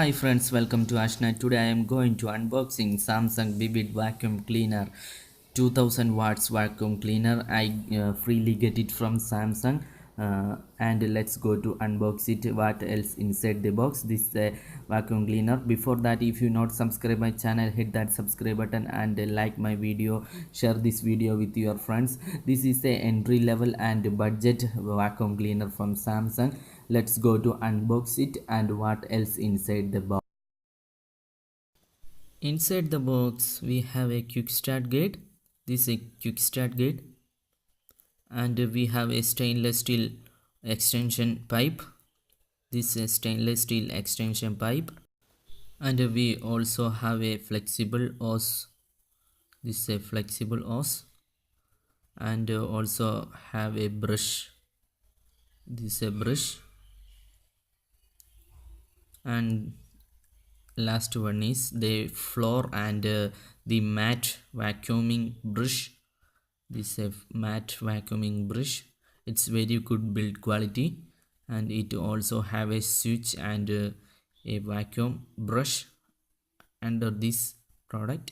Hi friends, welcome to Ashna. Today I am going to unboxing Samsung Vivid Vacuum Cleaner 2000 watts vacuum cleaner. I freely get it from Samsung, and let's go to unbox it. What else inside the box? This vacuum cleaner. Before that, if you not subscribe my channel, hit that subscribe button and like my video. Share this video with your friends. This is a entry level and budget vacuum cleaner from Samsung. Let's go to unbox it and what else inside the box. Inside the box we have a quick start guide. This is a quick start guide, and we have a stainless steel extension pipe. This is a stainless steel extension pipe, and we also have a flexible hose. This is a flexible hose, and also have a brush. This is a brush, and last one is the floor and the matte vacuuming brush. This is a matte vacuuming brush. It's very good build quality, and it also have a switch and a vacuum brush under this product.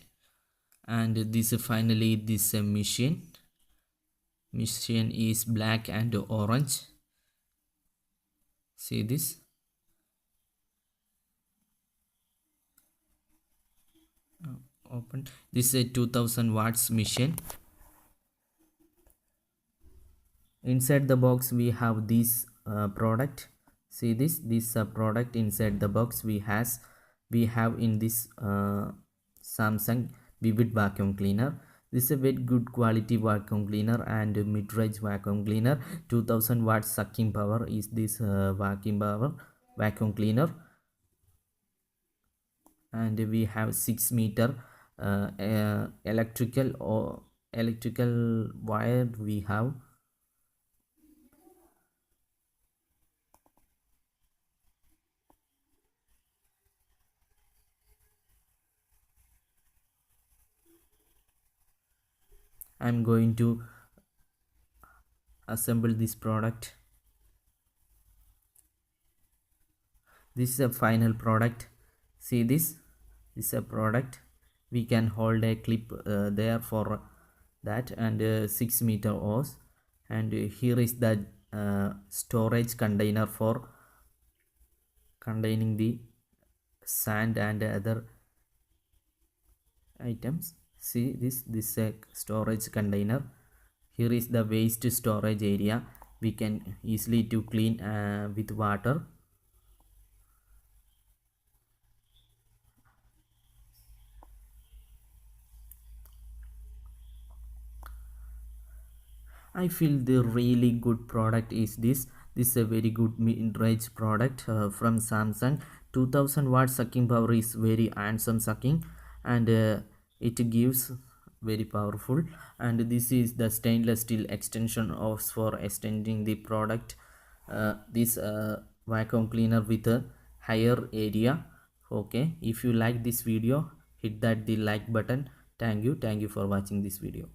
And this finally this machine is black and orange. See this. Open. This is a 2000 watts machine. Inside the box we have this product. See this product inside the box we have in this Samsung Vivid vacuum cleaner. This is a very good quality vacuum cleaner and mid-range vacuum cleaner. 2000 watts sucking power is this vacuum cleaner, and we have 6 meter electrical wire we have. I'm going to assemble this product. This is a final product. See this is a product. We can hold a clip there for that, and 6 meter hose, and here is the storage container for containing the sand and other items. See this is a storage container. Here is the waste storage area. We can easily to clean with water. I feel the really good product is this. This is a very good mid-range product from Samsung. 2000 watt sucking power is very handsome sucking, and it gives very powerful. And this is the stainless steel extension of for extending the product. This vacuum cleaner with a higher area. Okay, if you like this video, hit that the like button. Thank you for watching this video.